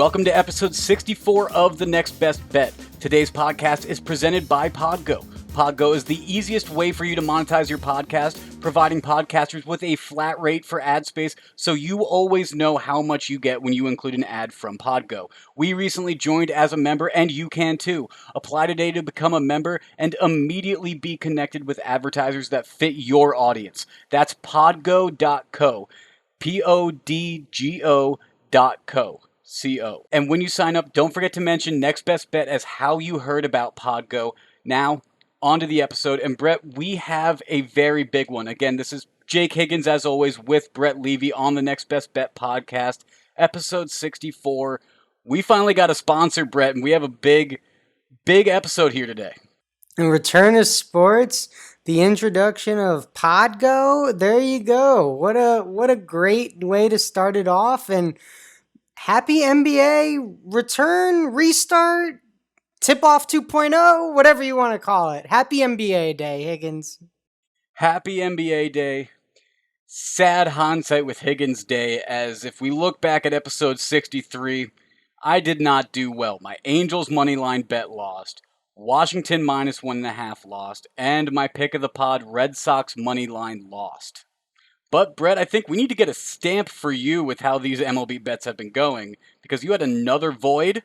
Welcome to episode 64 of The Next Best Bet. Today's podcast is presented by Podgo. Podgo is the easiest way for you to monetize your podcast, providing podcasters with a flat rate for ad space so you always know how much you get when you include an ad from Podgo. We recently joined as a member and you can too. Apply today to become a member and immediately be connected with advertisers that fit your audience. That's podgo.co. Podgo.co. And when you sign up, don't forget to mention Next Best Bet as how you heard about Podgo. Now, on to the episode. And Brett, we have a very big one. Again, this is Jake Higgins, as always, with Brett Levy on the Next Best Bet podcast, episode 64. We finally got a sponsor, Brett, and we have a big episode here today. In Return to Sports, the introduction of Podgo. There you go. What a great way to start it off. And happy NBA return, restart, tip-off 2.0, whatever you want to call it. Happy NBA Day, Higgins. Happy NBA Day. Sad hindsight with Higgins Day, as if we look back at episode 63, I did not do well. My Angels moneyline bet lost. Washington minus 1.5 lost. And my pick of the pod, Red Sox moneyline lost. But, Brett, I think we need to get a stamp for you with how these MLB bets have been going, because you had another void.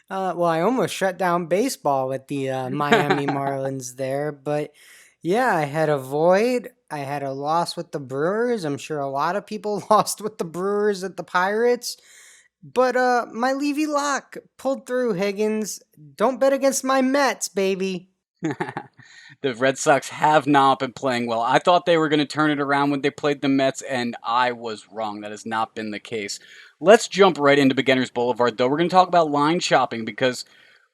Well, I almost shut down baseball with the Miami Marlins there, but yeah, I had a void. I had a loss with the Brewers. I'm sure a lot of people lost with the Brewers at the Pirates. But my Levy lock pulled through, Higgins. Don't bet against my Mets, baby. The Red Sox have not been playing well. I thought they were going to turn it around when they played the Mets, and I was wrong. That has not been the case. Let's jump right into Beginner's Boulevard, though. We're going to talk about line shopping because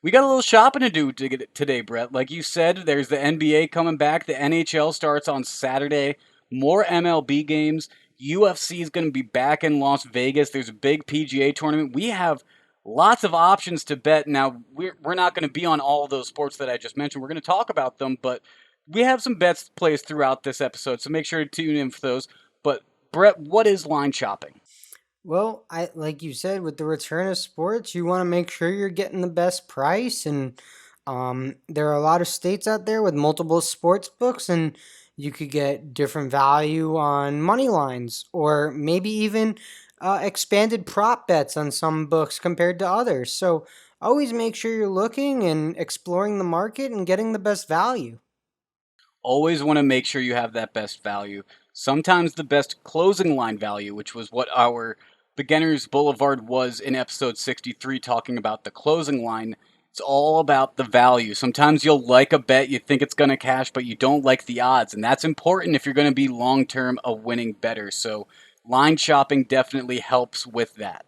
we got a little shopping to do today, Brett. Like you said, there's the NBA coming back. The NHL starts on Saturday. More MLB games. UFC is going to be back in Las Vegas. There's a big PGA tournament. We have lots of options to bet. Now, we're not going to be on all of those sports that I just mentioned. We're going to talk about them, but we have some bets placed throughout this episode, so make sure to tune in for those. But, Brett, what is line shopping? Well, like you said, with the return of sports, you want to make sure you're getting the best price. And there are a lot of states out there with multiple sports books, and you could get different value on money lines or maybe even expanded prop bets on some books compared to others. So always make sure you're looking and exploring the market and getting the best value. Always want to make sure you have that best value. Sometimes the best closing line value, which was what our Beginner's Boulevard was in episode 63, talking about the closing line. It's all about the value. Sometimes you'll like a bet, you think it's going to cash, but you don't like the odds. And that's important if you're going to be long-term a winning bettor. So line shopping definitely helps with that.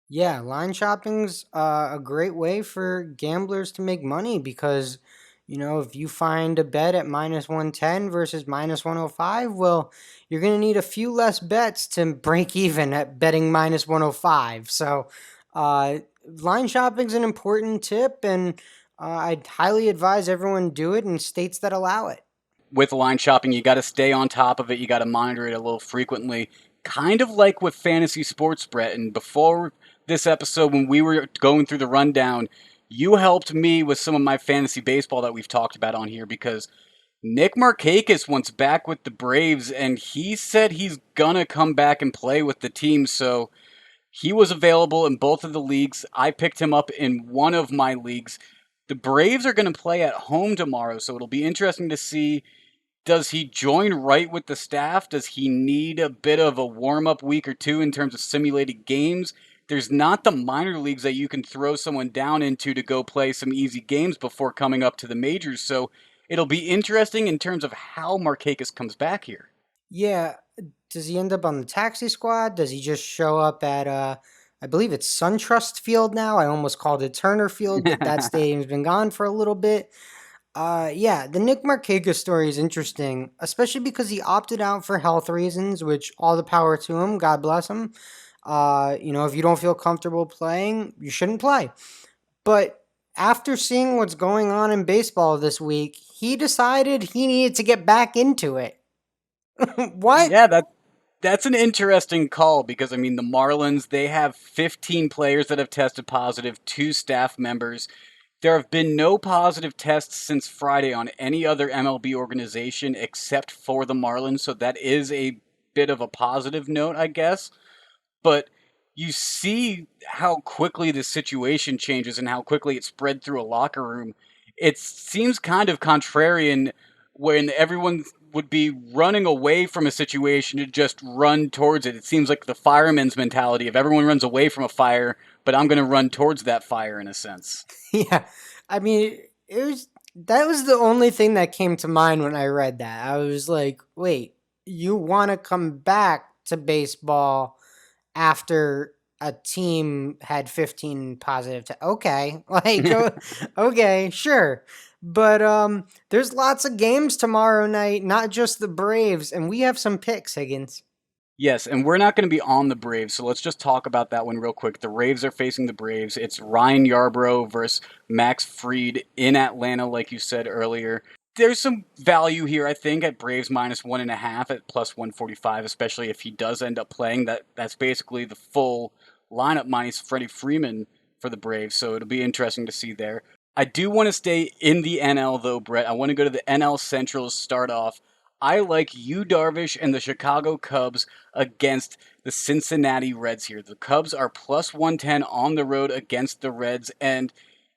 Yeah, line shopping's a great way for gamblers to make money because, if you find a bet at minus 110 versus minus 105, well, you're going to need a few less bets to break even at betting minus 105. So, line shopping's an important tip, and I'd highly advise everyone do it in states that allow it. With line shopping, you got to stay on top of it. You got to monitor it a little frequently, kind of like with fantasy sports, Brett. And before this episode, when we were going through the rundown, you helped me with some of my fantasy baseball that we've talked about on here because Nick Markakis wants back with the Braves, and he said he's gonna come back and play with the team. So he was available in both of the leagues. I picked him up in one of my leagues. The Braves are going to play at home tomorrow, so it'll be interesting to see, does he join right with the staff? Does he need a bit of a warm-up week or two in terms of simulated games? There's not the minor leagues that you can throw someone down into to go play some easy games before coming up to the majors, so it'll be interesting in terms of how Markakis comes back here. Yeah, does he end up on the taxi squad? Does he just show up at, I believe it's SunTrust Field now? I almost called it Turner Field, but that stadium's been gone for a little bit. Yeah, the Nick Markakis story is interesting, especially because he opted out for health reasons, which all the power to him, God bless him. If you don't feel comfortable playing, you shouldn't play. But after seeing what's going on in baseball this week, he decided he needed to get back into it. What? Yeah, That's an interesting call because, I mean, the Marlins, they have 15 players that have tested positive, two staff members. There have been no positive tests since Friday on any other MLB organization except for the Marlins, so that is a bit of a positive note, I guess. But you see how quickly the situation changes and how quickly it spread through a locker room. It seems kind of contrarian when everyone would be running away from a situation to just run towards it. It seems like the fireman's mentality of everyone runs away from a fire, but I'm going to run towards that fire in a sense. Yeah, I mean, it was that was the only thing that came to mind when I read that. I was like, wait, you want to come back to baseball after a team had 15 positive okay, okay, sure. But there's lots of games tomorrow night, not just the Braves, and we have some picks, Higgins. Yes, and we're not going to be on the Braves, so let's just talk about that one real quick. The Raves are facing the Braves. It's Ryan Yarbrough versus Max Fried in Atlanta, like you said earlier. There's some value here, I think, at Braves minus 1.5 at plus 145, especially if he does end up playing. That's basically the full lineup minus Freddie Freeman for the Braves, so it'll be interesting to see there. I do want to stay in the NL though, Brett. I want to go to the NL Central to start off. I like you, Darvish, and the Chicago Cubs against the Cincinnati Reds here. The Cubs are plus 110 on the road against the Reds, and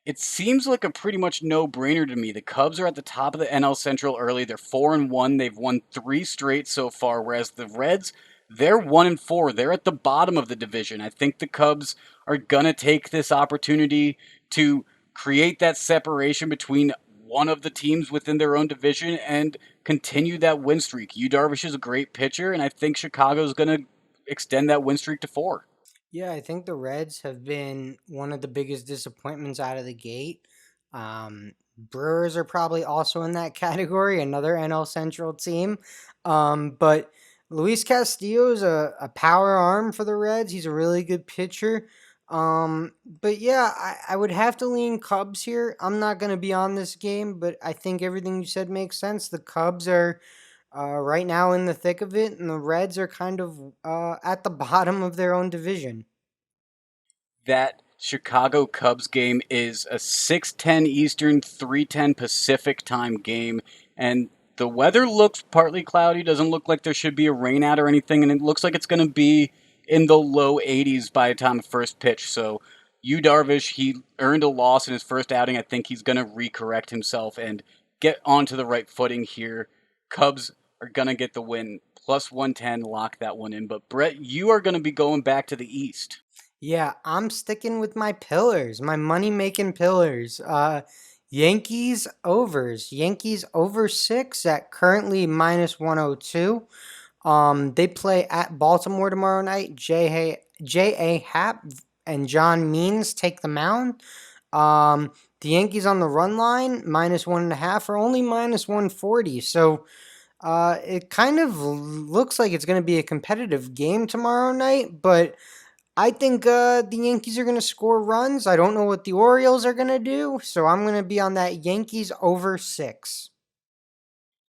it seems like a pretty much no-brainer to me. The Cubs are at the top of the NL Central early. They're 4-1. They've won 3 straight so far, whereas the Reds, they're 1-4. They're at the bottom of the division. I think the Cubs are going to take this opportunity to create that separation between one of the teams within their own division and continue that win streak. Yu Darvish is a great pitcher, and I think Chicago's going to extend that win streak to 4. Yeah, I think the Reds have been one of the biggest disappointments out of the gate. Brewers are probably also in that category, another NL Central team. But Luis Castillo is a power arm for the Reds. He's a really good pitcher. But yeah, I would have to lean Cubs here. I'm not going to be on this game, but I think everything you said makes sense. The Cubs are right now in the thick of it, and the Reds are kind of at the bottom of their own division. That Chicago Cubs game is a 6:10 Eastern, 3:10 Pacific time game, and the weather looks partly cloudy. Doesn't look like there should be a rainout or anything, and it looks like it's going to be in the low 80s by the time of first pitch. So, Yu Darvish, he earned a loss in his first outing. I think he's going to recorrect himself and get onto the right footing here. Cubs are going to get the win. Plus 110, lock that one in. But Brett, you are going to be going back to the East. Yeah, I'm sticking with my pillars, my money making pillars. Yankees overs. Yankees over 6 at currently minus 102. They play at Baltimore tomorrow night. J.A. Happ and John Means take the mound. The Yankees on the run line, minus 1.5, are only minus 140. So it kind of looks like it's going to be a competitive game tomorrow night, but I think the Yankees are going to score runs. I don't know what the Orioles are going to do, so I'm going to be on that Yankees over 6.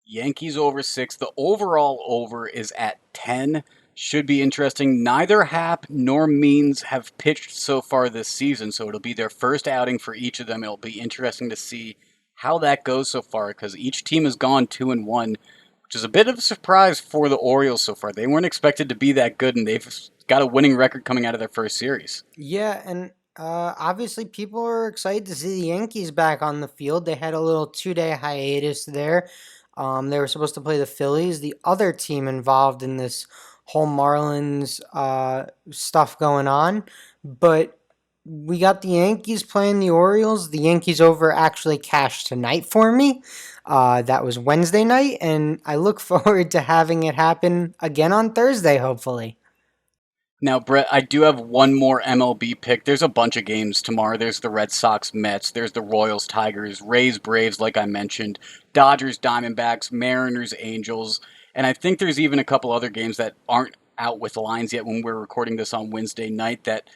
Yankees over 6. The overall over is at 10. Should be interesting. Neither Hap nor Means have pitched so far this season, so it'll be their first outing for each of them. It'll be interesting to see how that goes so far because each team has gone 2-1, which is a bit of a surprise for the Orioles so far. They weren't expected to be that good, and they've got a winning record coming out of their first series. Yeah, and obviously people are excited to see the Yankees back on the field. They had a little 2-day hiatus there. They were supposed to play the Phillies, the other team involved in this whole Marlins stuff going on. But we got the Yankees playing the Orioles. The Yankees over actually cashed tonight for me. That was Wednesday night, and I look forward to having it happen again on Thursday, hopefully. Now, Brett, I do have one more MLB pick. There's a bunch of games tomorrow. There's the Red Sox Mets, there's the Royals Tigers, Rays Braves, like I mentioned, Dodgers Diamondbacks, Mariners Angels, and I think there's even a couple other games that aren't out with lines yet when we're recording this on Wednesday night that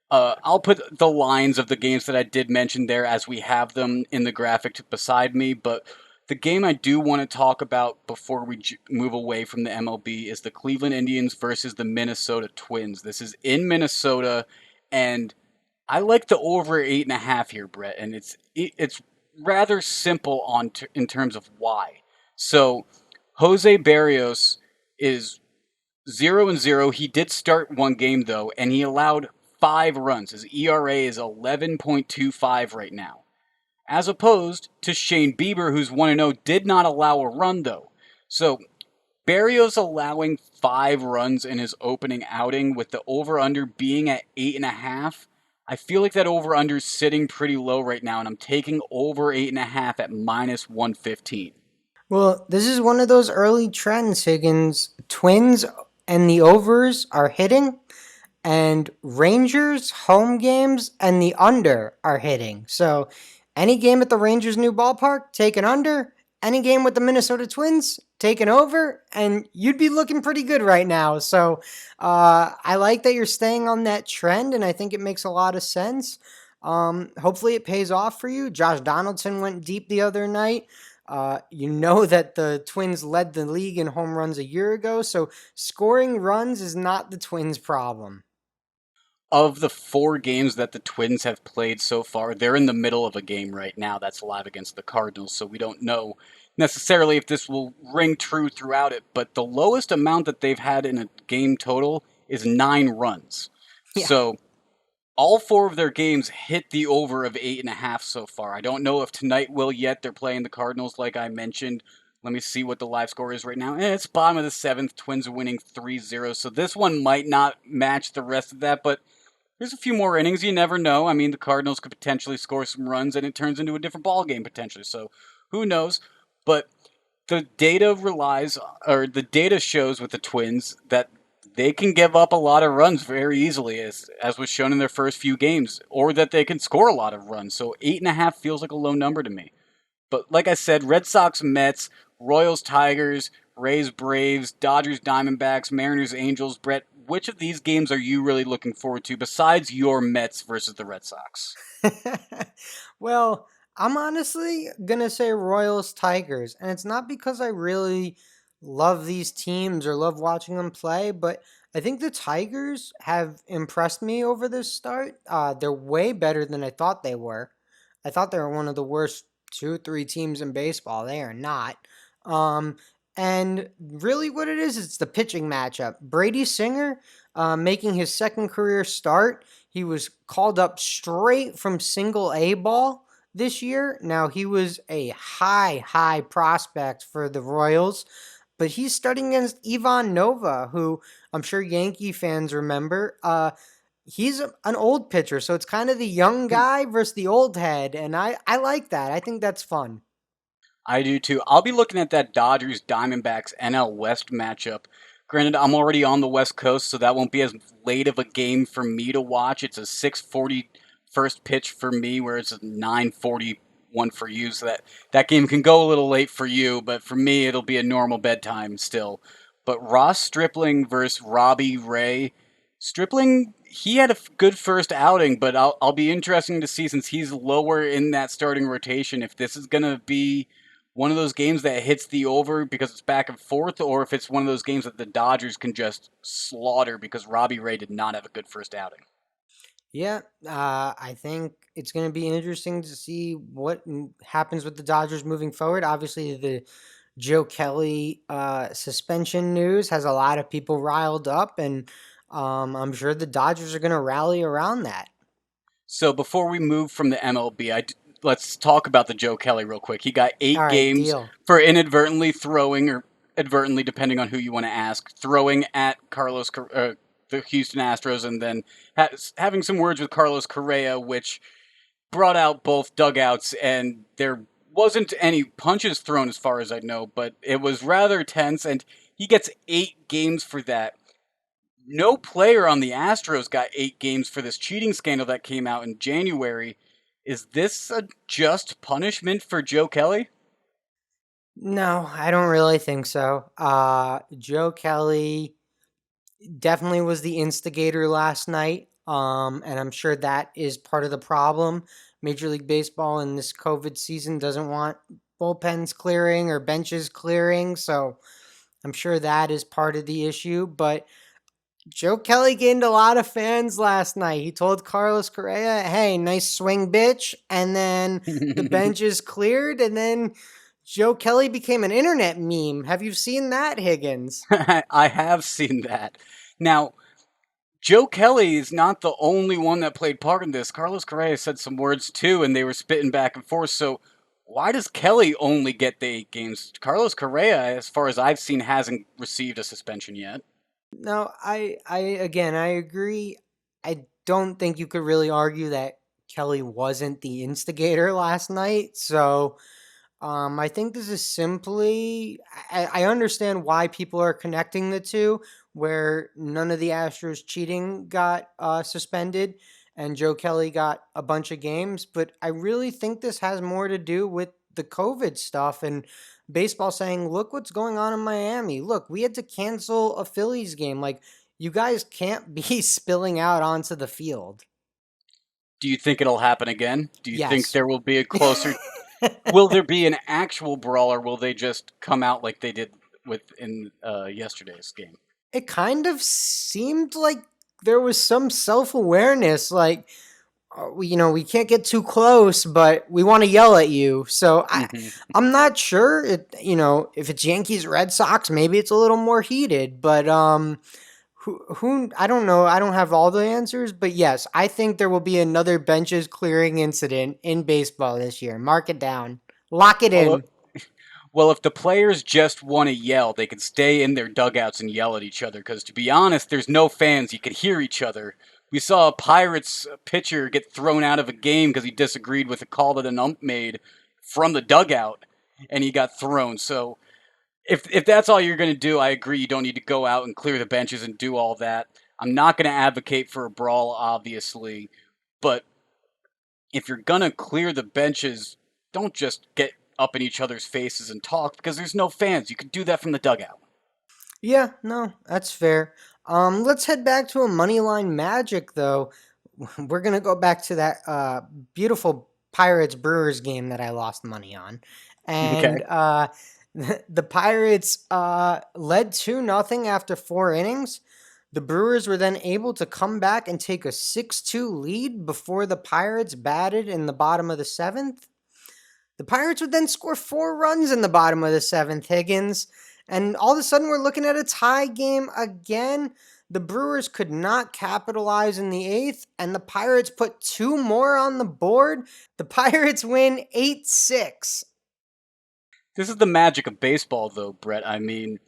I'll put the lines of the games that I did mention there as we have them in the graphic beside me, but The game I do want to talk about before we move away from the MLB is the Cleveland Indians versus the Minnesota Twins. This is in Minnesota, and I like the over 8.5 here, Brett, and it's rather simple in terms of why. So Jose Barrios is 0-0. He did start one game though, and he allowed 5 runs. His ERA is 11.25 right now, as opposed to Shane Bieber, who's 1-0, did not allow a run though. So Barrios allowing 5 runs in his opening outing with the over-under being at 8.5. I feel like that over-under is sitting pretty low right now, and I'm taking over 8.5 at -115. Well, this is one of those early trends, Higgins. Twins and the overs are hitting, and Rangers home games and the under are hitting. So any game at the Rangers' new ballpark, take an under. Any game with the Minnesota Twins, take an over, and you'd be looking pretty good right now. So I like that you're staying on that trend, and I think it makes a lot of sense. Hopefully it pays off for you. Josh Donaldson went deep the other night. You know that the Twins led the league in home runs a year ago, so scoring runs is not the Twins' problem. Of the 4 games that the Twins have played so far, they're in the middle of a game right now that's live against the Cardinals, so we don't know necessarily if this will ring true throughout it, but the lowest amount that they've had in a game total is 9 runs. Yeah. So all 4 of their games hit the over of 8.5 so far. I don't know if tonight will yet. They're playing the Cardinals, like I mentioned. Let me see what the live score is right now. It's bottom of the 7th. Twins are winning 3-0. So this one might not match the rest of that, but there's a few more innings. You never know. I mean, the Cardinals could potentially score some runs, and it turns into a different ball game potentially. So who knows? But the data the data shows with the Twins that they can give up a lot of runs very easily, as was shown in their first few games, or that they can score a lot of runs. So 8.5 feels like a low number to me. But like I said, Red Sox, Mets, Royals, Tigers, Rays, Braves, Dodgers, Diamondbacks, Mariners, Angels. Brett, which of these games are you really looking forward to besides your Mets versus the Red Sox? Well, I'm honestly gonna say Royals Tigers, and it's not because I really love these teams or love watching them play, but I think the Tigers have impressed me over this start. They're way better than I thought they were. I thought they were one of the worst 2, 3 teams in baseball. They are not. Um, and really, what it is, it's the pitching matchup. Brady Singer, making his second career start. He was called up straight from single A ball this year. Now, he was a high prospect for the Royals, but he's starting against Ivan Nova, who I'm sure Yankee fans remember. He's an old pitcher, so it's kind of the young guy versus the old head, and I like that. I think that's fun. I do too. I'll be looking at that Dodgers Diamondbacks NL West matchup. Granted, I'm already on the West Coast, so that won't be as late of a game for me to watch. It's a 6:40 first pitch for me, where it's a 9:41 for you. So that game can go a little late for you, but for me, it'll be a normal bedtime still. But Ross Stripling versus Robbie Ray. Stripling, he had a good first outing, but I'll be interesting to see, since he's lower in that starting rotation, if this is gonna be one of those games that hits the over because it's back and forth, or if it's one of those games that the Dodgers can just slaughter because Robbie Ray did not have a good first outing. Yeah, I think it's going to be interesting to see what happens with the Dodgers moving forward. Obviously, the Joe Kelly suspension news has a lot of people riled up, and I'm sure the Dodgers are going to rally around that. So before we move from the MLB, let's talk about the Joe Kelly real quick. He got All 8 right, games deal. for inadvertently throwing, or advertently, depending on who you want to ask, throwing at the Houston Astros, and then having some words with Carlos Correa, which brought out both dugouts, and there wasn't any punches thrown as far as I know, but it was rather tense, and he gets 8 games for that. No player on the Astros got 8 games for this cheating scandal that came out in January. Is this a just punishment for Joe Kelly? No, I don't really think so. Joe Kelly definitely was the instigator last night. And I'm sure that is part of the problem. Major League Baseball in this COVID season doesn't want bullpens clearing or benches clearing. So I'm sure that is part of the issue. But Joe Kelly gained a lot of fans last night. He told Carlos Correa, "Hey, nice swing, bitch." And then the benches cleared, and then Joe Kelly became an internet meme. Have you seen that, Higgins? I have seen that. Now, Joe Kelly is not the only one that played part in this. Carlos Correa said some words too, and they were spitting back and forth. So, why does Kelly only get the 8 games? Carlos Correa, as far as I've seen, hasn't received a suspension yet. No, I again, I agree. I don't think you could really argue that Kelly wasn't the instigator last night. So, I think this is simply, I understand why people are connecting the two, where none of the Astros cheating got suspended and Joe Kelly got a bunch of games. But I really think this has more to do with the COVID stuff and baseball saying, look what's going on in Miami. Look, we had to cancel a Phillies game. Like, you guys can't be spilling out onto the field. Do you think it'll happen again? Do you think Yes. there will be a closer? Will there be an actual brawl, or will they just come out like they did in yesterday's game? It kind of seemed like there was some self-awareness, like, we can't get too close, but we want to yell at you. So Hmm. I'm not sure if it's Yankees Red Sox, maybe it's a little more heated, but who I don't know. I don't have all the answers, but yes, I think there will be another benches clearing incident in baseball this year. Mark it down. Lock it Well, in. well, if the players just want to yell, they can stay in their dugouts and yell at each other. Because to be honest, there's no fans. You could hear each other. We saw a Pirates pitcher get thrown out of a game because he disagreed with a call that an ump made from the dugout, and he got thrown. So if that's all you're going to do, I agree. You don't need to go out and clear the benches and do all that. I'm not going to advocate for a brawl, obviously, but if you're going to clear the benches, don't just get up in each other's faces and talk because there's no fans. You can do that from the dugout. Yeah, no, that's fair. Let's head back to a money line magic though. We're gonna go back to that beautiful Pirates Brewers game that I lost money on, Okay. and the Pirates led 2-0 after 4 innings. The Brewers were then able to come back and take a 6-2 lead before the Pirates batted in the bottom of the seventh. The Pirates would then score 4 runs in the bottom of the seventh, Higgins. And all of a sudden, we're looking at a tie game again. The Brewers could not capitalize in the eighth, and the Pirates put 2 more on the board. The Pirates win 8-6. This is the magic of baseball, though, Brett. I mean,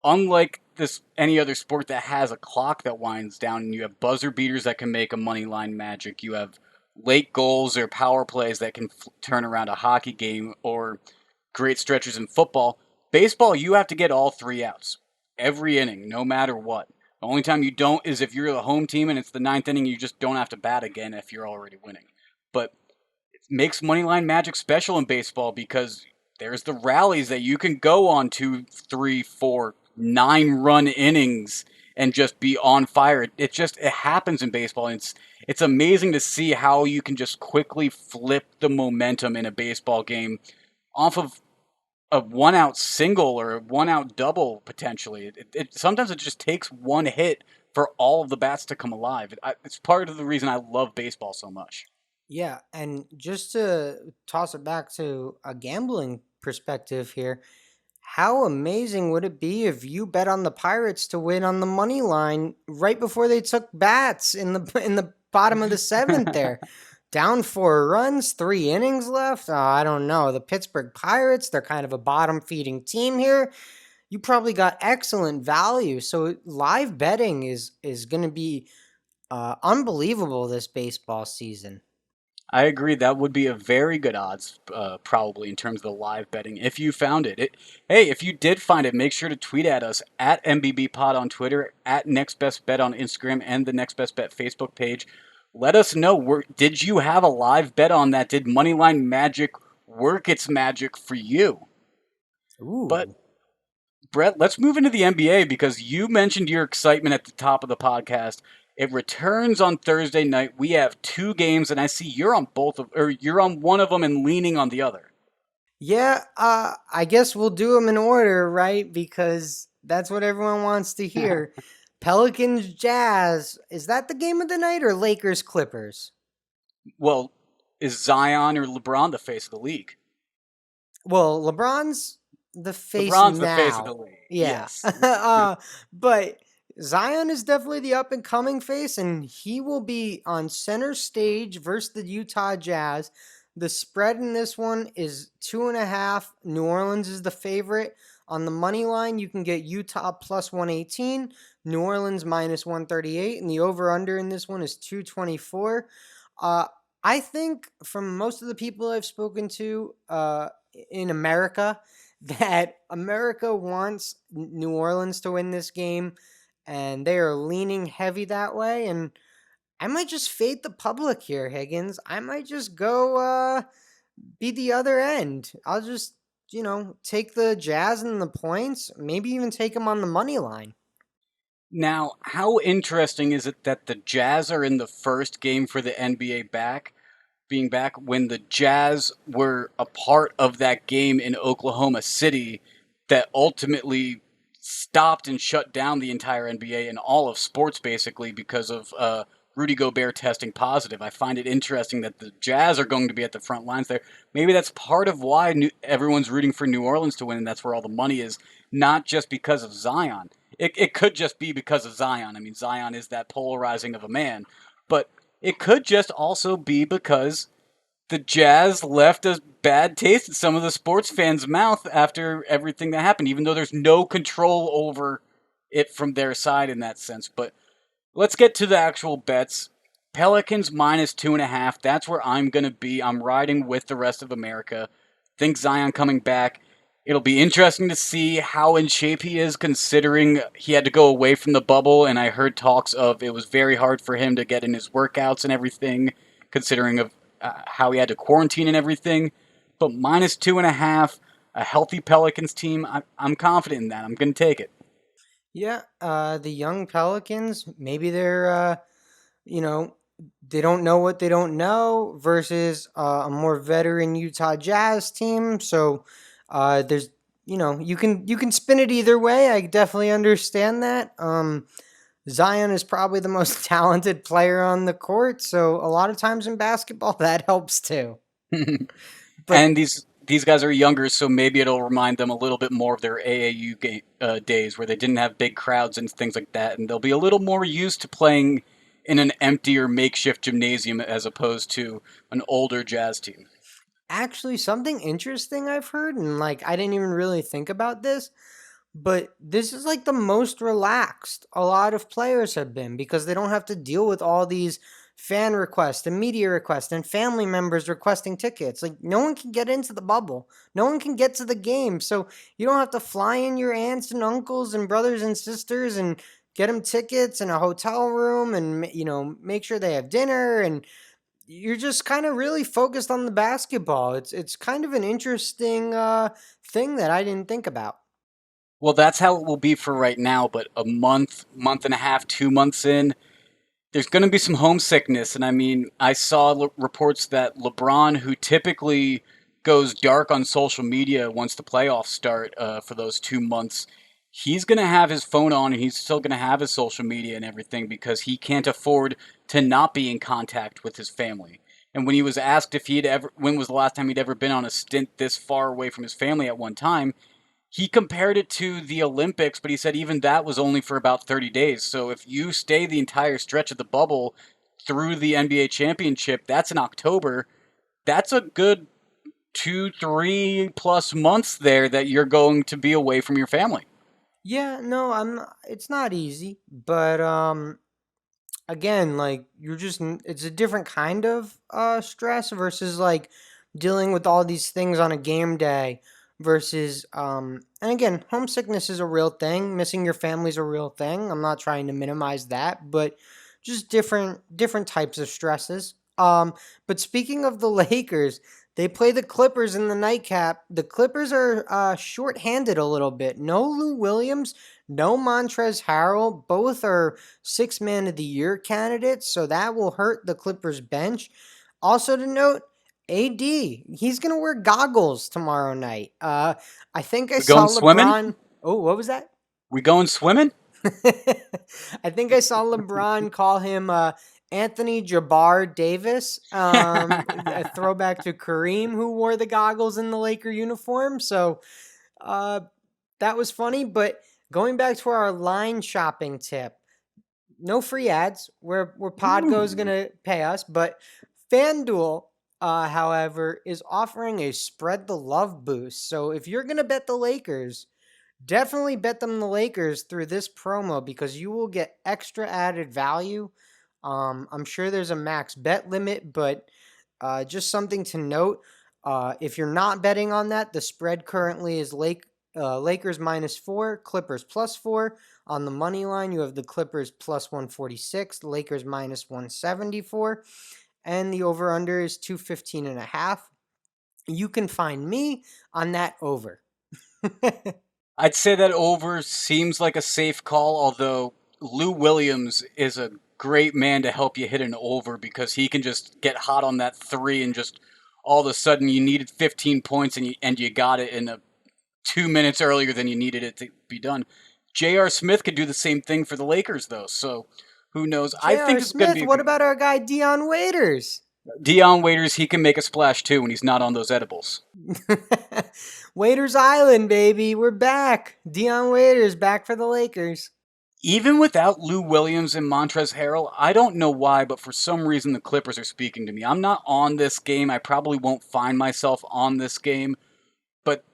unlike this any other sport that has a clock that winds down and you have buzzer beaters that can make a money line magic, you have late goals or power plays that can turn around a hockey game or great stretches in football. Baseball, you have to get all 3 outs every inning, no matter what. The only time you don't is if you're the home team and it's the ninth inning, you just don't have to bat again if you're already winning. But it makes Moneyline Magic special in baseball because there's the rallies that you can go on 2, 3, 4, 9 run innings and just be on fire. It happens in baseball. And it's amazing to see how you can just quickly flip the momentum in a baseball game off of a 1 out single or a 1 out double potentially. Sometimes it just takes one hit for all of the bats to come alive. It's part of the reason I love baseball so much. Yeah, and just to toss it back to a gambling perspective here, how amazing would it be if you bet on the Pirates to win on the money line right before they took bats in the in the bottom of the seventh there? Down 4 runs, 3 innings left. Oh, I don't know. The Pittsburgh Pirates, they're kind of a bottom feeding team here. You probably got excellent value. So live betting is going to be unbelievable this baseball season. I agree. That would be a very good odds, probably in terms of the live betting. If you found hey, if you did find it, make sure to tweet at us at MBB Pod on Twitter, at Next Best Bet on Instagram, and the Next Best Bet Facebook page. Let us know. Did you have a live bet on that? Did Moneyline Magic work its magic for you? But Ooh. Brett, let's move into the NBA because you mentioned your excitement at the top of the podcast. It returns on Thursday night. We have 2 games, and I see you're on both of, or you're on one of them and leaning on the other. Yeah, I guess we'll do them in order, right? Because that's what everyone wants to hear. Pelicans Jazz. Is that the game of the night or Lakers Clippers? Well, is Zion or LeBron the face of the league? Well, LeBron's the face LeBron's the face of now. the league. Yeah. Yes. But Zion is definitely the up and coming face, and he will be on center stage versus the Utah Jazz. The spread in this one is 2.5. New Orleans is the favorite. On the money line, you can get Utah plus 118, New Orleans minus 138, and the over under in this one is 224. Uh, I think from most of the people I've spoken to, in America, that America wants New Orleans to win this game, and they are leaning heavy that way. And I might just fade the public here, Higgins. I might just go be the other end. I'll just, take the Jazz and the points, maybe even take them on the money line. Now, how interesting is it that the Jazz are in the first game for the NBA being back when the Jazz were a part of that game in Oklahoma City that ultimately stopped and shut down the entire NBA and all of sports basically because of Rudy Gobert testing positive. I find it interesting that the Jazz are going to be at the front lines there. Maybe that's part of why everyone's rooting for New Orleans to win, and that's where all the money is, not just because of Zion. It could just be because of Zion. I mean, Zion is that polarizing of a man, but it could just also be because the Jazz left a bad taste in some of the sports fans' mouth after everything that happened, even though there's no control over it from their side in that sense. But let's get to the actual bets. Pelicans minus 2.5. That's where I'm going to be. I'm riding with the rest of America. Think Zion coming back. It'll be interesting to see how in shape he is, considering he had to go away from the bubble. And I heard talks of it was very hard for him to get in his workouts and everything, considering of how he had to quarantine and everything. But minus 2.5, a healthy Pelicans team. I'm confident in that. I'm going to take it. Yeah, the young Pelicans, maybe they're, you know, they don't know what they don't know versus a more veteran Utah Jazz team. So there's, you can spin it either way. I definitely understand that. Zion is probably the most talented player on the court, so a lot of times in basketball that helps too. But And these guys are younger, so maybe it'll remind them a little bit more of their days where they didn't have big crowds and things like that, and they'll be a little more used to playing in an empty or makeshift gymnasium as opposed to an older Jazz team. actually, something interesting I've heard, and like I didn't even really think about this, but this is like the most relaxed a lot of players have been because they don't have to deal with all these fan requests and media requests and family members requesting tickets. Like, no one can get into the bubble, no one can get to the game. So, you don't have to fly in your aunts and uncles and brothers and sisters and get them tickets and a hotel room and, make sure they have dinner. And you're just kind of really focused on the basketball. It's kind of an interesting thing that I didn't think about. Well, that's how it will be for right now, but a month and a half, 2 months in, there's going to be some homesickness. And I mean, I saw reports that LeBron, who typically goes dark on social media once the playoffs start for those 2 months, he's going to have his phone on and he's still going to have his social media and everything because he can't afford to not be in contact with his family. And when he was asked if he'd ever, when was the last time he'd ever been on a stint this far away from his family at one time, he compared it to the Olympics, but he said even that was only for about 30 days. So if you stay the entire stretch of the bubble through the NBA championship, that's in October. That's a good 2, 3 plus months there that you're going to be away from your family. Yeah, no, it's not easy, but again, like it's a different kind of stress versus like dealing with all these things on a game day versus and again, homesickness is a real thing, missing your family's a real thing. I'm not trying to minimize that, but just different types of stresses. But speaking of the Lakers, they play the Clippers in the nightcap. The Clippers are short-handed a little bit. No Lou Williams, no Montrezl Harrell. Both are six man of the year candidates, so that will hurt the Clippers bench. Also to note, AD, he's gonna wear goggles tomorrow night. I think I We going saw swimming? LeBron. Oh, what was that? We going swimming? I think I saw LeBron call him Anthony Jabbar Davis, a throwback to Kareem, who wore the goggles in the Laker uniform. So uh, that was funny. But going back to our line shopping tip, no free ads. Where Podgo's Ooh. gonna pay us, but FanDuel, however, is offering a spread the love boost. So if you're gonna bet the Lakers, definitely bet them the Lakers through this promo because you will get extra added value. I'm sure there's a max bet limit, but just something to note. If you're not betting on that, the spread currently is Lakers -4, Clippers +4. On the money line, you have the Clippers +146, Lakers -174, and the over under is 215.5. You can find me on that over. I'd say that over seems like a safe call, although Lou Williams is a great man to help you hit an over because he can just get hot on that three and just all of a sudden you needed 15 points and you got it in 2 minutes earlier than you needed it to be done. J.R. Smith could do the same thing for the Lakers though, so who knows? I J.R. think it's going to Smith, be a what good about our guy Dion Waiters? Dion Waiters. He can make a splash too when he's not on those edibles. Waiters Island, baby. We're back. Dion Waiters back for the Lakers. Even without Lou Williams and Montrezl Harrell, I don't know why, but for some reason the Clippers are speaking to me. I'm not on this game. I probably won't find myself on this game, but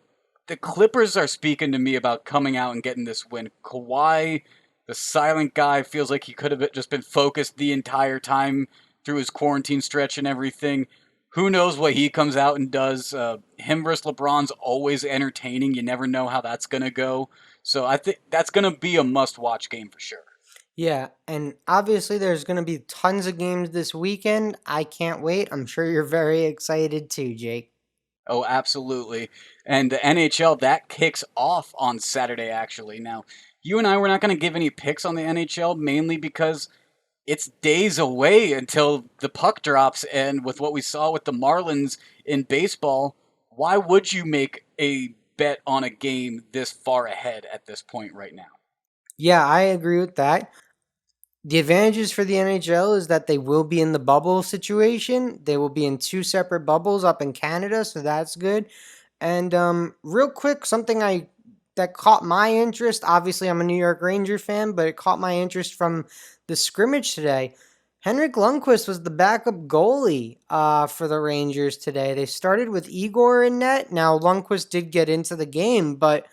the Clippers are speaking to me about coming out and getting this win. Kawhi, the silent guy, feels like he could have just been focused the entire time through his quarantine stretch and everything. Who knows what he comes out and does? Him versus LeBron's always entertaining. You never know how that's going to go. So I think that's going to be a must-watch game for sure. Yeah, and obviously there's going to be tons of games this weekend. I can't wait. I'm sure you're very excited too, Jake. Oh, absolutely. And the NHL, that kicks off on Saturday, actually. Now, you and I were not going to give any picks on the NHL, mainly because it's days away until the puck drops. And with what we saw with the Marlins in baseball, why would you make a bet on a game this far ahead at this point right now? Yeah, I agree with that. The advantages for the NHL is that they will be in the bubble situation. They will be in two separate bubbles up in Canada, so that's good. And real quick, something I that caught my interest. Obviously, I'm a New York Ranger fan, but it caught my interest from the scrimmage today. Henrik Lundqvist was the backup goalie for the Rangers today. They started with Igor in net. Now Lundqvist did get into the game, but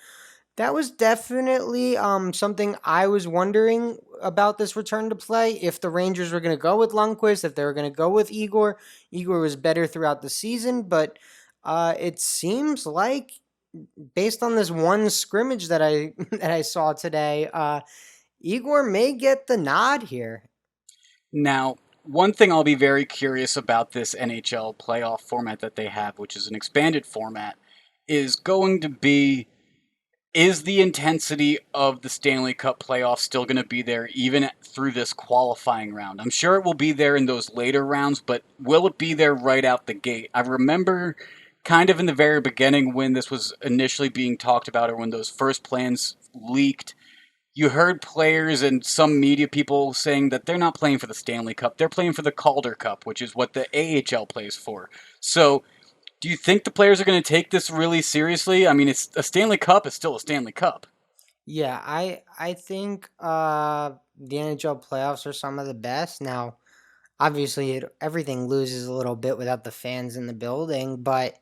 that was definitely something I was wondering about this return to play. If the Rangers were going to go with Lundqvist, if they were going to go with Igor. Igor was better throughout the season, but it seems like based on this one scrimmage that I that I saw today, Igor may get the nod here. Now, one thing I'll be very curious about this NHL playoff format that they have, which is an expanded format, is going to be is the intensity of the Stanley Cup playoffs still going to be there even through this qualifying round? I'm sure it will be there in those later rounds, but will it be there right out the gate? I remember kind of in the very beginning when this was initially being talked about or when those first plans leaked, you heard players and some media people saying that they're not playing for the Stanley Cup. They're playing for the Calder Cup, which is what the AHL plays for. So, do you think the players are going to take this really seriously? I mean, it's a Stanley Cup is still a Stanley Cup. Yeah, I think the NHL playoffs are some of the best. Now, obviously, everything loses a little bit without the fans in the building, but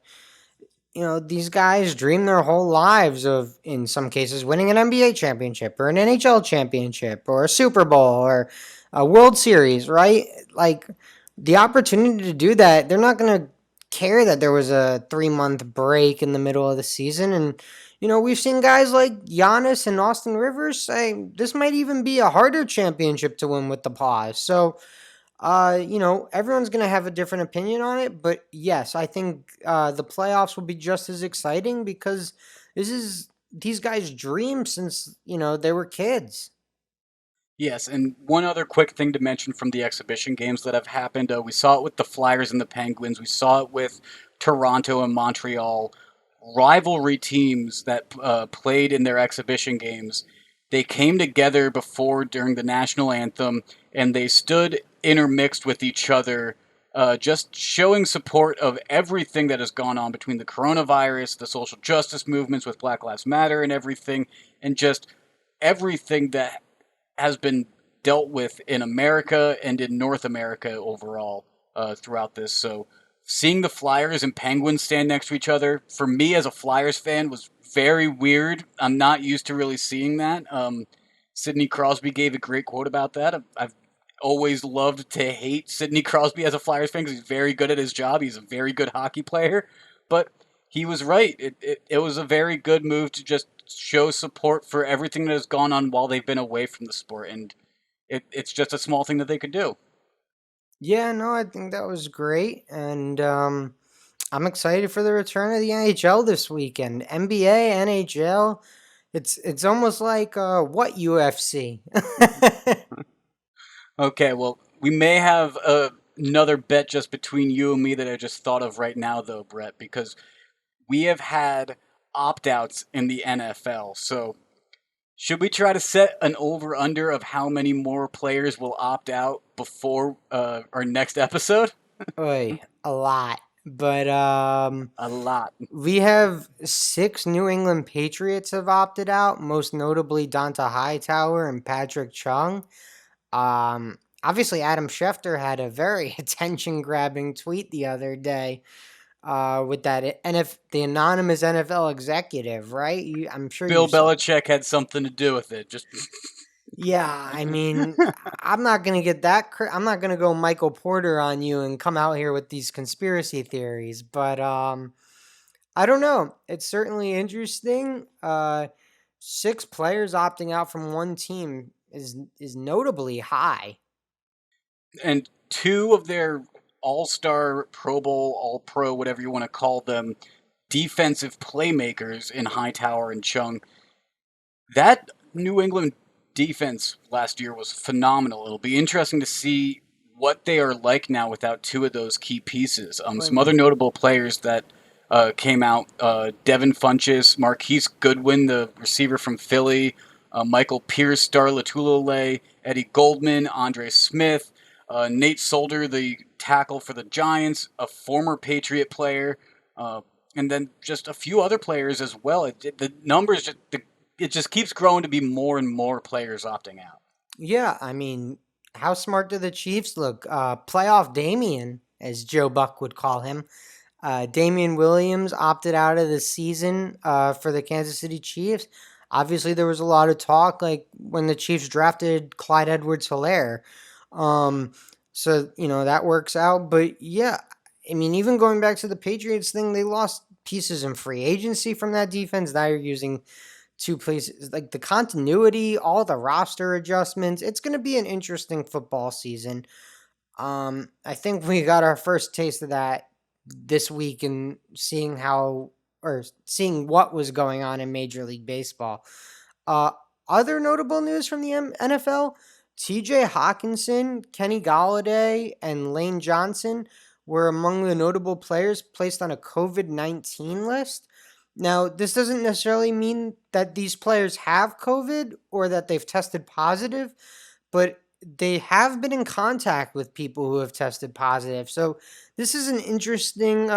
these guys dream their whole lives of, in some cases, winning an NBA championship or an NHL championship or a Super Bowl or a World Series, right? Like the opportunity to do that, they're not going to care that there was a 3 month break in the middle of the season. And, we've seen guys like Giannis and Austin Rivers say this might even be a harder championship to win with the pause. So, everyone's going to have a different opinion on it, but yes, I think the playoffs will be just as exciting because this is these guys' dream since, they were kids. Yes, and one other quick thing to mention from the exhibition games that have happened. We saw it with the Flyers and the Penguins. We saw it with Toronto and Montreal. Rivalry teams that played in their exhibition games. They came together before during the national anthem, and they stood intermixed with each other, just showing support of everything that has gone on between the coronavirus, the social justice movements with Black Lives Matter, and everything, and just everything that has been dealt with in America and in North America overall throughout this. So seeing the Flyers and Penguins stand next to each other, for me as a Flyers fan, was very weird. I'm not used to really seeing that. Sidney Crosby gave a great quote about that. I've always loved to hate Sidney Crosby as a Flyers fan because he's very good at his job. He's a very good hockey player, but he was right. It was a very good move to just show support for everything that has gone on while they've been away from the sport, and it's just a small thing that they could do. Yeah, no, I think that was great, and I'm excited for the return of the NHL this weekend. NBA, NHL, it's almost like what UFC. Okay, well, we may have another bet just between you and me that I just thought of right now, though, Brett, because we have had opt outs in the NFL. So, should we try to set an over under of how many more players will opt out before our next episode? Oy, a lot. But A lot. we have 6 New England Patriots have opted out, most notably Donta Hightower and Patrick Chung. Obviously, Adam Schefter had a very attention grabbing tweet the other day with that the anonymous NFL executive, right? I'm sure you Bill saw. Belichick had something to do with it. Just Yeah, I mean, I'm not gonna get that. I'm not gonna go Michael Porter on you and come out here with these conspiracy theories, but I don't know. It's certainly interesting. 6 players opting out from one team is notably high. and two of their all-star, Pro Bowl, All-Pro, whatever you want to call them, defensive playmakers in Hightower and Chung. That New England defense last year was phenomenal. It'll be interesting to see what they are like now without two of those key pieces. Some other notable players that came out: Devin Funchess, Marquise Goodwin, the receiver from Philly, Michael Pierce, Star Latulole, Eddie Goldman, Andre Smith, Nate Solder, the tackle for the Giants, a former Patriot player, and then just a few other players as well. The numbers, it just keeps growing to be more and more players opting out. Yeah, I mean, how smart do the Chiefs look? Playoff Damien, as Joe Buck would call him. Damian Williams opted out of the season for the Kansas City Chiefs. Obviously, there was a lot of talk like when the Chiefs drafted Clyde Edwards-Helaire. Um, so, that works out. But yeah, I mean, even going back to the Patriots thing, they lost pieces in free agency from that defense. Now you're using 2 places, like the continuity, all the roster adjustments. It's going to be an interesting football season. I think we got our first taste of that this week and seeing what was going on in Major League Baseball. Uh, Other notable news from the NFL: T.J. Hawkinson, Kenny Galladay, and Lane Johnson were among the notable players placed on a COVID-19 list. Now, this doesn't necessarily mean that these players have COVID or that they've tested positive, but they have been in contact with people who have tested positive. So this is an interesting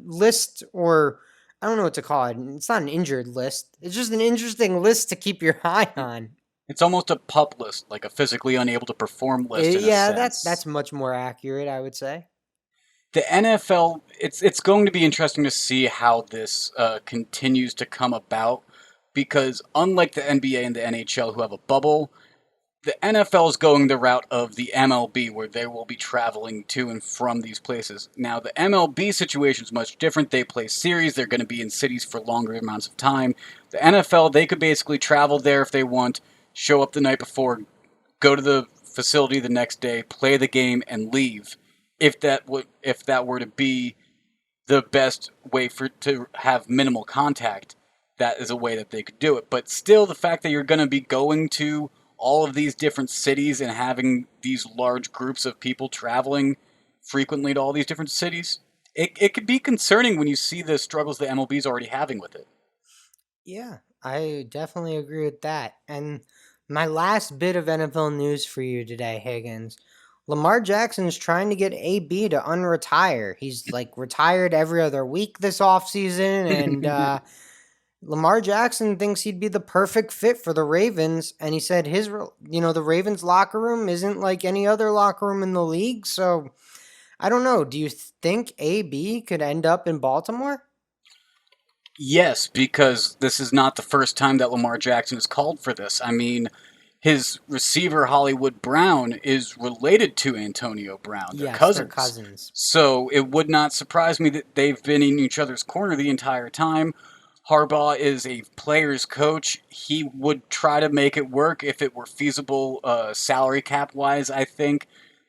list, or I don't know what to call it. It's not an injured list. It's just an interesting list to keep your eye on. It's almost a pup list, like a physically unable to perform list in a Yeah, that's sense. much more accurate, I would say. The NFL, it's going to be interesting to see how this continues to come about because unlike the NBA and the NHL who have a bubble, the NFL is going the route of the MLB, where they will be traveling to and from these places. Now, the MLB situation is much different. They play series, they're going to be in cities for longer amounts of time. The NFL, they could basically travel there if they want, show up the night before, go to the facility the next day, play the game, and leave. If that were to be the best way for to have minimal contact, that is a way that they could do it. But still, the fact that you're going to be going to all of these different cities and having these large groups of people traveling frequently to all these different cities, it could be concerning when you see the struggles the MLB is already having with it. Yeah, I definitely agree with that. And my last bit of NFL news for you today, Higgins. Lamar Jackson's trying to get AB to unretire. He's like retired every other week this offseason, and Lamar Jackson thinks he'd be the perfect fit for the Ravens. And he said the Ravens locker room isn't like any other locker room in the league. So I don't know. Do you think AB could end up in Baltimore? Yes, because this is not the first time that Lamar Jackson has called for this. I mean, his receiver Hollywood Brown is related to Antonio Brown. They're Yes, they're cousins. cousins. So it would not surprise me that they've been in each other's corner the entire time. Harbaugh is a player's coach. He would try to make it work if it were feasible, salary cap wise, I think.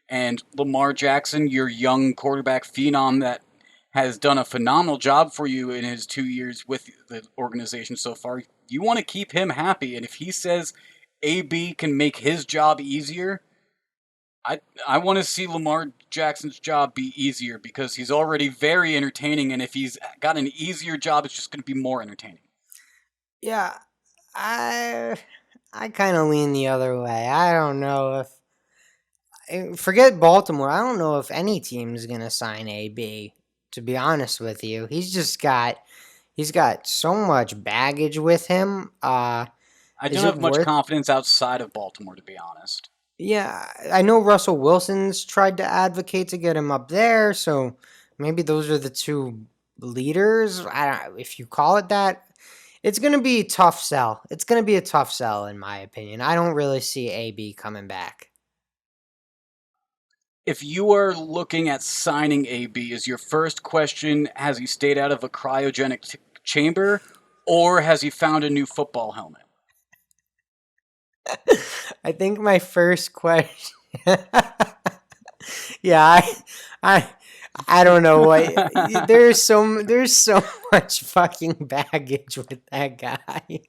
And Lamar Jackson, your young quarterback phenom that has done a phenomenal job for you in his 2 years with the organization so far. You want to keep him happy, and if he says AB can make his job easier, I want to see Lamar Jackson's job be easier because he's already very entertaining, and if he's got an easier job, it's just going to be more entertaining. Yeah, I I kind of lean the other way. I don't know if forget Baltimore. I don't know if any team's gonna sign AB. To be honest with you, he's got so much baggage with him. I Is don't it have much worth? confidence outside of Baltimore, to be honest. Yeah, I know Russell Wilson's tried to advocate to get him up there, so maybe those are the two leaders. If you call it that. It's going to be a tough sell. It's going to be a tough sell, in my opinion. I don't really see AB coming back. If you are looking at signing AB, is your first question, has he stayed out of a cryogenic chamber or has he found a new football helmet? I think my first question. Yeah, I, I don't know what. There's so much fucking baggage with that guy.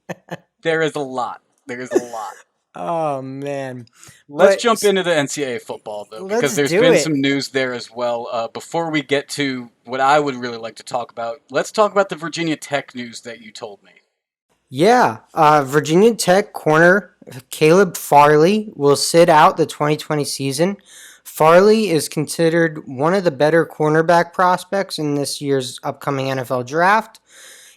There is a lot. There is a lot. Oh man, Let's but jump into the NCAA football, though, because let's there's do been it. some news there as well. Before we get to what I would really like to talk about, let's talk about the Virginia Tech news that you told me. Yeah, Virginia Tech corner Caleb Farley will sit out the 2020 season. Farley is considered one of the better cornerback prospects in this year's upcoming NFL draft.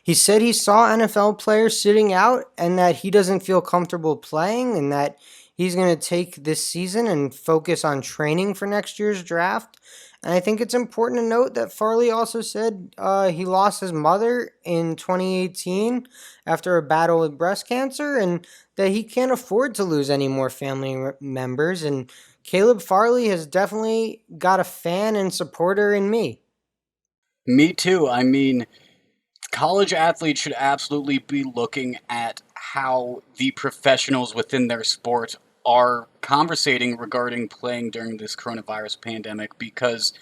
He said he saw NFL players sitting out and that he doesn't feel comfortable playing and that he's going to take this season and focus on training for next year's draft. And I think it's important to note that Farley also said he lost his mother in 2018 after a battle with breast cancer and that he can't afford to lose any more family members. And Caleb Farley has definitely got a fan and supporter in me. Me too. I mean, college athletes should absolutely be looking at how the professionals within their sport are conversating regarding playing during this coronavirus pandemic because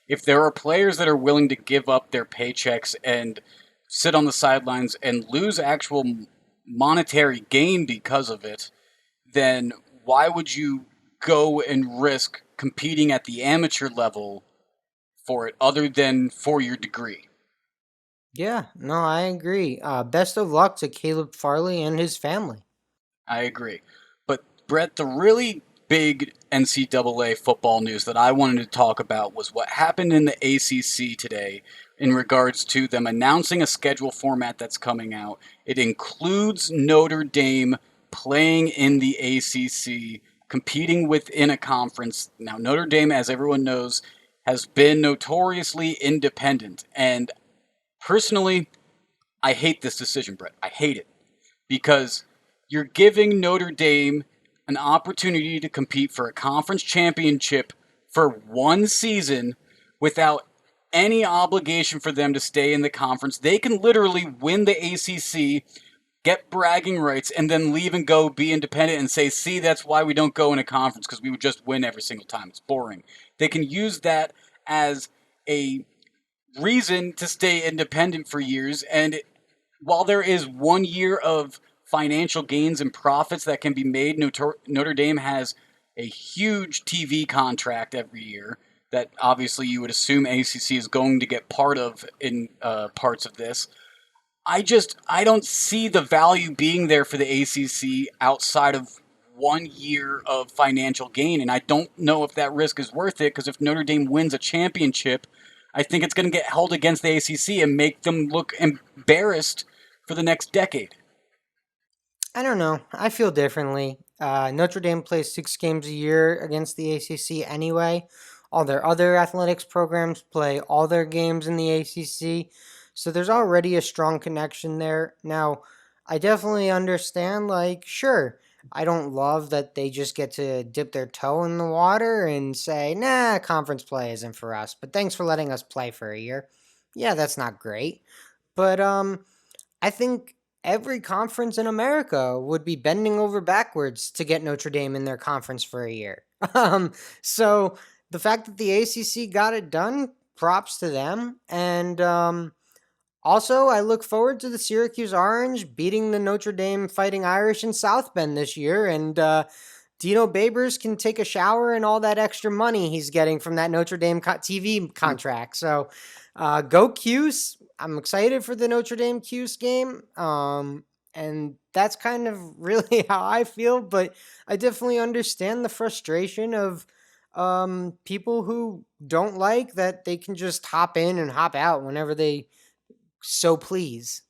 if there are players that are willing to give up their paychecks and sit on the sidelines and lose actual monetary gain because of it, then why would you go and risk competing at the amateur level for it other than for your degree? Yeah, no, I agree. Best of luck to Caleb Farley and his family. I agree. But Brett, the really big NCAA football news that I wanted to talk about was what happened in the ACC today in regards to them announcing a schedule format that's coming out. It includes Notre Dame playing in the ACC, competing within a conference. Now, Notre Dame, as everyone knows, has been notoriously independent. And personally, I hate this decision, Brett. I hate it because you're giving Notre Dame an opportunity to compete for a conference championship for one season without any obligation for them to stay in the conference. They can literally win the ACC, get bragging rights, and then leave and go be independent and say, see, that's why we don't go in a conference because we would just win every single time. It's boring. They can use that as a reason to stay independent for years. And while there is 1 year of financial gains and profits that can be made. Notre Dame has a huge TV contract every year that obviously you would assume ACC is going to get part of in parts of this. I don't see the value being there for the ACC outside of 1 year of financial gain, and I don't know if that risk is worth it because if Notre Dame wins a championship, I think it's going to get held against the ACC and make them look embarrassed for the next decade. I don't know. I feel differently. Notre Dame plays 6 games a year against the ACC anyway. All their other athletics programs play all their games in the ACC. So there's already a strong connection there. Now, I definitely understand, like, sure, I don't love that they just get to dip their toe in the water and say, nah, conference play isn't for us, but thanks for letting us play for a year. Yeah, that's not great. But I think every conference in America would be bending over backwards to get Notre Dame in their conference for a year. So the fact that the ACC got it done, props to them. And also, I look forward to the Syracuse Orange beating the Notre Dame Fighting Irish in South Bend this year. And Dino Babers can take a shower and all that extra money he's getting from that Notre Dame TV contract. So go Cuse. I'm excited for the Notre Dame Cuse game. And that's kind of really how I feel. But I definitely understand the frustration of people who don't like that they can just hop in and hop out whenever they so please.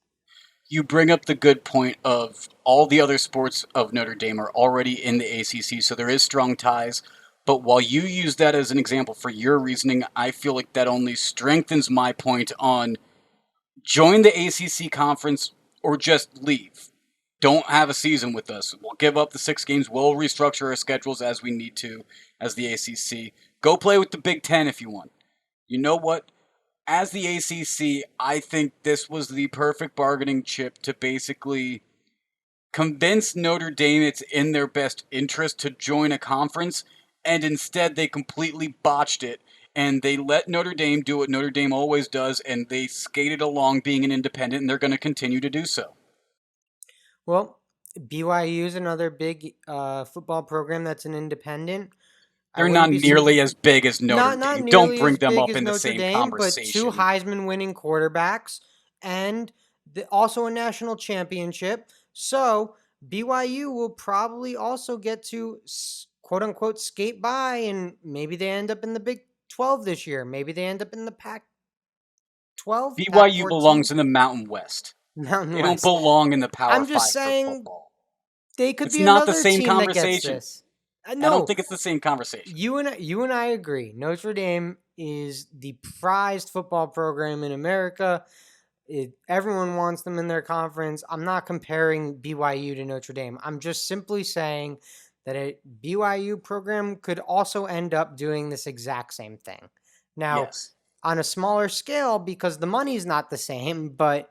You bring up the good point of all the other sports of Notre Dame are already in the ACC, so there is strong ties. But while you use that as an example for your reasoning, I feel like that only strengthens my point on join the ACC conference or just leave. Don't have a season with us. We'll give up the 6 games. We'll restructure our schedules as we need to as the ACC. Go play with the Big Ten if you want. You know what? As the ACC, I think this was the perfect bargaining chip to basically convince Notre Dame it's in their best interest to join a conference, and instead they completely botched it. And they let Notre Dame do what Notre Dame always does, and they skated along being an independent, and they're going to continue to do so. Well, BYU is another big football program that's an independent. I They're wouldn't not be nearly as big as Notre not Dame. Don't nearly bring as them big up as in the Notre same Dame, but two conversation. Heisman winning quarterbacks and also a national championship. So BYU will probably also get to quote unquote skate by, and maybe they end up in the Big 12 this year. Maybe they end up in the Pac 12, Pac BYU 14, belongs in the Mountain West. Mountain They don't West. belong in the Power I'm just 5 for saying football. they could It's be not the another same team that gets conversation. this. I don't No, think it's the same conversation. you and I agree. Notre Dame is the prized football program in America. Everyone wants them in their conference. I'm not comparing BYU to Notre Dame. I'm just simply saying that a BYU program could also end up doing this exact same thing. Now, Yes. on a smaller scale, because the money's not the same, but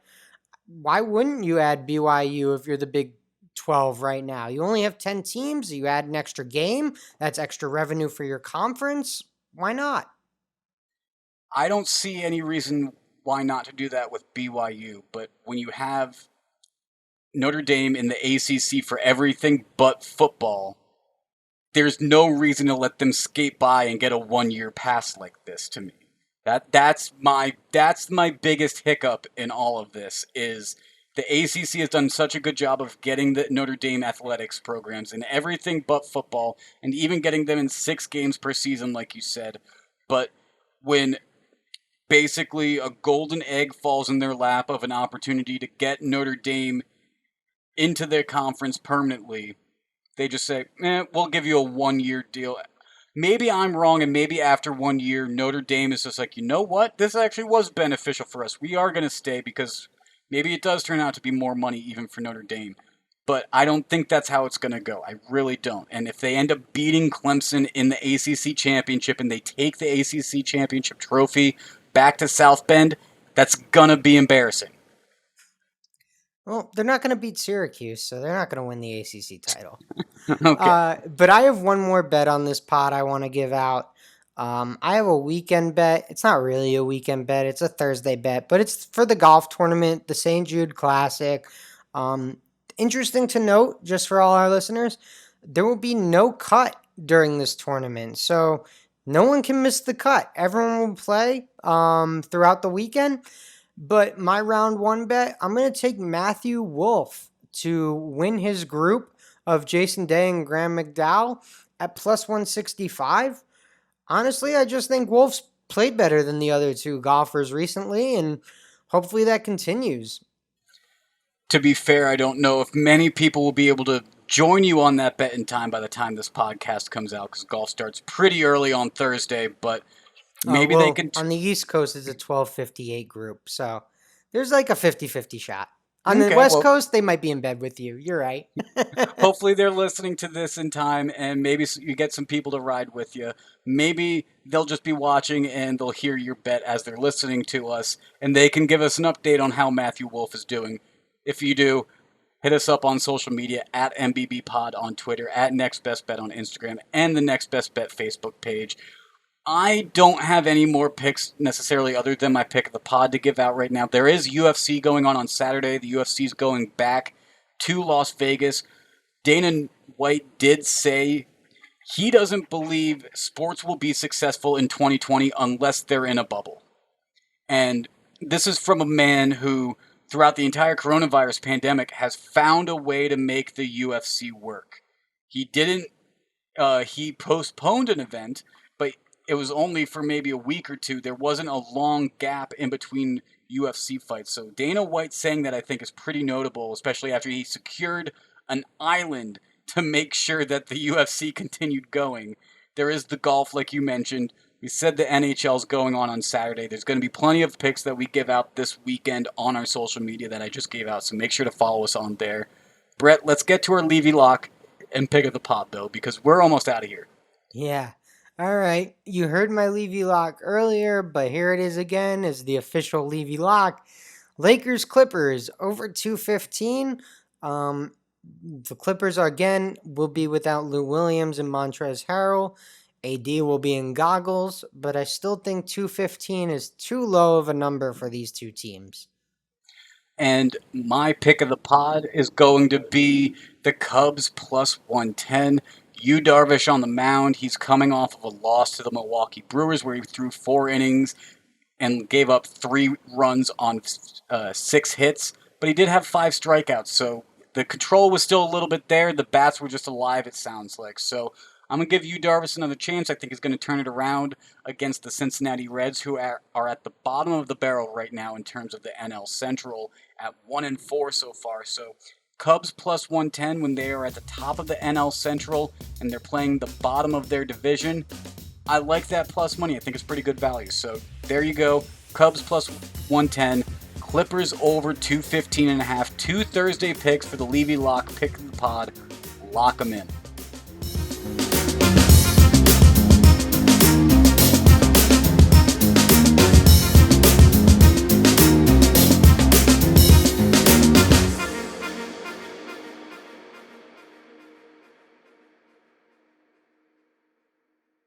why wouldn't you add BYU if you're the Big 12 right now? You only have 10 teams. You add an extra game. That's extra revenue for your conference. Why not? I don't see any reason why not to do that with BYU, but when you have Notre Dame in the ACC for everything but football, there's no reason to let them skate by and get a 1 year pass like this to me. That's my biggest hiccup in all of this is the ACC has done such a good job of getting the Notre Dame athletics programs in everything but football and even getting them in 6 games per season like you said. But when basically a golden egg falls in their lap of an opportunity to get Notre Dame into their conference permanently, they just say, we'll give you a 1 year deal. Maybe I'm wrong, and maybe after 1 year, Notre Dame is just like, you know what? This actually was beneficial for us. We are going to stay because maybe it does turn out to be more money even for Notre Dame. But I don't think that's how it's going to go. I really don't. And if they end up beating Clemson in the ACC championship and they take the ACC championship trophy back to South Bend, that's going to be embarrassing. Well, they're not going to beat Syracuse, so they're not going to win the ACC title. Okay. But I have one more bet on this pod I want to give out. I have a weekend bet. It's not really a weekend bet. It's a Thursday bet, but it's for the golf tournament, the St. Jude Classic. interesting to note, just for all our listeners, there will be no cut during this tournament. So no one can miss the cut. Everyone will play throughout the weekend. But my round one bet, I'm going to take Matthew Wolf to win his group of Jason Day and Graham McDowell at plus 165. Honestly, I just think Wolf's played better than the other two golfers recently, and hopefully that continues. To be fair, I don't know if many people will be able to join you on that bet in time by the time this podcast comes out, because golf starts pretty early on Thursday, but maybe they Well, can. on the East Coast, it's a 12:58 group, so there's like a 50-50 shot. On the Okay, West well, Coast, they might be in bed with you. You're right. hopefully they're listening to this in time, and maybe you get some people to ride with you. Maybe they'll just be watching and they'll hear your bet as they're listening to us, and they can give us an update on how Matthew Wolf is doing. If you do, hit us up on social media at MBB Pod on Twitter, at Next Best Bet on Instagram, and the Next Best Bet Facebook page. I don't have any more picks necessarily other than my pick of the pod to give out right now. There is UFC going on Saturday. The UFC is going back to Las Vegas. Dana White did say he doesn't believe sports will be successful in 2020 unless they're in a bubble. And this is from a man who, throughout the entire coronavirus pandemic, has found a way to make the UFC work. He didn't, he postponed an event, but it was only for maybe a week or two. There wasn't a long gap in between UFC fights. So Dana White saying that, I think, is pretty notable, especially after he secured an island to make sure that the UFC continued going. There is the golf, like you mentioned. We said the NHL's going on Saturday. There's going to be plenty of picks that we give out this weekend on our social media that I just gave out, so make sure to follow us on there. Brett, let's get to our Levy Lock and pick of the pod, though, because we're almost out of here. Yeah. All right. You heard my Levy Lock earlier, but here it is again as the official Levy Lock. Lakers Clippers over 215. The Clippers again will be without Lou Williams and Montrezl Harrell. AD will be in goggles, but I still think 215 is too low of a number for these two teams. And my pick of the pod is going to be the Cubs plus 110. Yu Darvish on the mound. He's coming off of a loss to the Milwaukee Brewers where he threw 4 innings and gave up 3 runs on 6 hits. But he did have 5 strikeouts, so the control was still a little bit there. The bats were just alive, it sounds like. So I'm going to give Yu Darvish another chance. I think he's going to turn it around against the Cincinnati Reds, who are at the bottom of the barrel right now in terms of the NL Central at 1-4 so far. So Cubs plus 110 when they are at the top of the NL Central and they're playing the bottom of their division. I like that plus money. I think it's pretty good value. So there you go. Cubs plus 110. Clippers over 215.5. 2 Thursday picks for the Levy Lock pick of the pod. Lock them in.